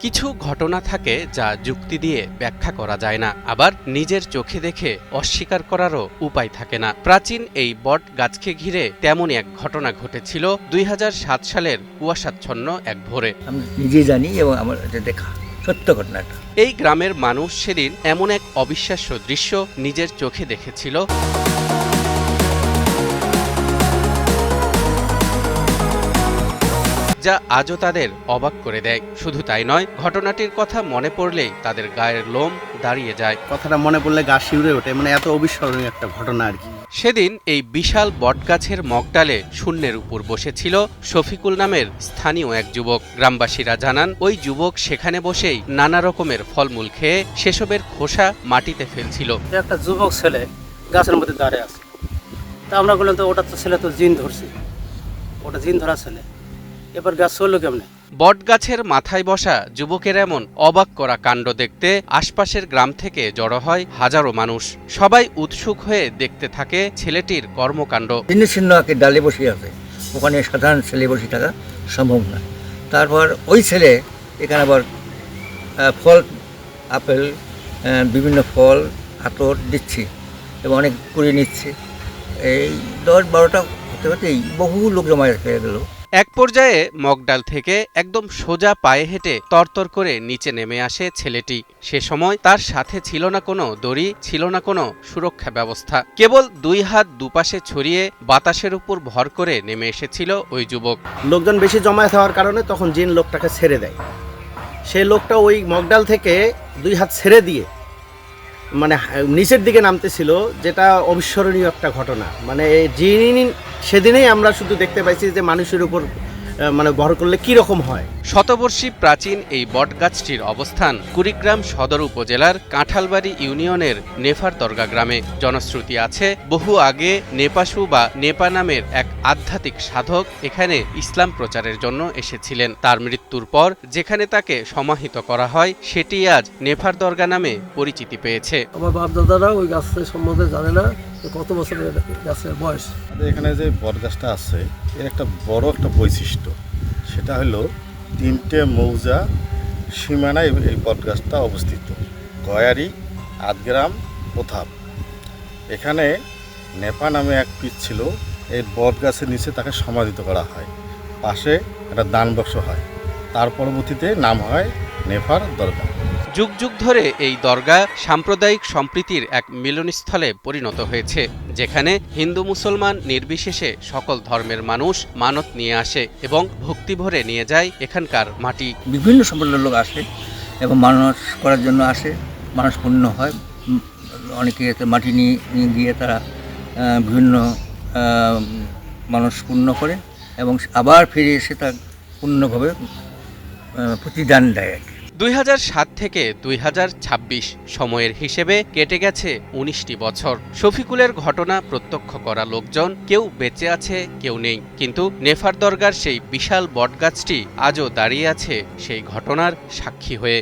কিছু ঘটনা থাকে যা যুক্তি দিয়ে ব্যাখ্যা করা যায় না, আবার নিজের চোখে দেখে অস্বীকার করারও উপায় থাকে না। প্রাচীন এই বট গাছকে ঘিরে তেমনই এক ঘটনা ঘটেছিল ২০০৭ সালের কুয়াশাচ্ছন্ন এক ভোরে। আমি নিজে জানি এবং আমার এটা দেখা সত্য ঘটনাটা। এই গ্রামের মানুষ সেদিন এমন এক অবিশ্বাস্য দৃশ্য নিজের চোখে দেখেছিল যা আজও তাদের অবাক করে দেয়। শুধু তাই নয়, ঘটনাটির কথা মনে পড়লেই তাদের গায়ের লোম দাঁড়িয়ে যায়। কথাটা মনে পড়লে গা শিউরে ওঠে, মানে এত অবিস্মরণীয় একটা ঘটনা আর কি। সেদিন এই বিশাল বটগাছের মগডালে শূন্যের উপর বসেছিল শফিকুল নামের স্থানীয় এক যুবক। গ্রামবাসীরা জানান, ওই যুবক সেখানে বসেই নানা রকমের ফলমূল খেয়ে সেসবের খোসা মাটিতে ফেলছিল। একটা যুবক ছেলে গাছের মধ্যে দাঁড়িয়ে আছে, তা আমরা বললাম তো ওটা তো ছেলে তো জিন ধরছে, ওটা জিন ধরা ছেলে, এবার গাছ চললো কেমনে? বটগাছের মাথায় বসা যুবকের এমন অবাক করা কাণ্ড দেখতে আশপাশের গ্রাম থেকে জড়ো হয় হাজারো মানুষ। সবাই উৎসুক হয়ে দেখতে থাকে ছেলেটির কর্মকাণ্ড। ছিন্ন ডালে বসে আছে, ওখানে সাধারণ ছেলে বসে থাকা সম্ভব না। তারপর ওই ছেলে এখানে আবার ফল, আপেল, বিভিন্ন ফল আতর দিচ্ছে এবং অনেক করে নিচ্ছে। এই ১০-১২টা হতে হতেই বহু লোক জমা হয়ে গেল। এক পর্যায়ে মগডাল থেকে একদম সোজা পায়ে হেঁটে তরতর করে নিচে নেমে আসে ছেলেটি। সে সময় তার সাথে ছিল না কোনো দড়ি, ছিল না কোনো সুরক্ষা ব্যবস্থা। কেবল দুই হাত দুপাশে ছড়িয়ে বাতাসের উপর ভর করে নেমে এসেছিল ওই যুবক। লোকজন বেশি জমায়েত হওয়ার কারণে তখন জিন লোকটাকে ছেড়ে দেয়। সেই লোকটা ওই মগডাল থেকে দুই হাত ছেড়ে দিয়ে মানে নিচের দিকে নামতেছিল, যেটা অবিস্মরণীয় একটা ঘটনা। মানে জিন সেদিনেই আমরা শুধু দেখতে পাইছি যে মানুষের উপর মানে ভর করলে কি রকম হয়। শতবর্ষী প্রাচীন এই বটগাছটির অবস্থান কুড়িগ্রাম সদর উপজেলার কাঁঠালবাড়ি ইউনিয়নের নেফার দরগা গ্রামে। জনশ্রুতি আছে, বহু আগে নেপাসু বা নেপা নামের এক আধ্যাত্মিক সাধক এখানে ইসলাম প্রচারের জন্য এসেছিলেন। তার মৃত্যুর পর যেখানে তাকে সমাহিত করা হয় সেটি আজ নেফার দরগা নামে পরিচিতি পেয়েছে। আমার বাপ দাদারা ওই গাছের সম্বন্ধে জানে না কত বছরের গাছের বয়স। এখানে যে বট গাছটা আছে এর একটা বড় একটা বৈশিষ্ট্য, সেটা হলো 3টে মৌজা সীমানায় এই বট গাছটা অবস্থিত। গয়ারি, আদগ্রাম, প্রথাপ। এখানে নেপা নামে এক পীর ছিল, এই বট গাছের নিচে তাকে সমাধিত করা হয়, পাশে একটা দান বাক্স হয়। তার পরবর্তীতে নাম হয় নেফার দরগা। যুগ যুগ ধরে এই দরগা সাম্প্রদায়িক সম্প্রীতির এক মিলনস্থলে পরিণত হয়েছে, যেখানে হিন্দু মুসলমান নির্বিশেষে সকল ধর্মের মানুষ মানত নিয়ে আসে এবং ভক্তি ভরে নিয়ে যায় এখানকার মাটি। বিভিন্ন সম্প্রদায়ের লোক আসে এবং মানত করার জন্য আসে, মানুষ পূর্ণ হয়। অনেকে মাটি নিয়ে গিয়ে তারা বিভিন্ন মানুষ পূর্ণ করে এবং আবার ফিরে এসে তার পূর্ণভাবে প্রতিদান দেয় আর কি। ২০০৭ থেকে ২০২৬ সময়ের হিসেবে কেটে গেছে ১৯টি বছর। শফিকুলের ঘটনা প্রত্যক্ষ করা লোকজন কেউ বেঁচে আছে, কেউ নেই, কিন্তু নেফার দরগার সেই বিশাল বটগাছটি আজও দাঁড়িয়ে আছে সেই ঘটনার সাক্ষী হয়ে।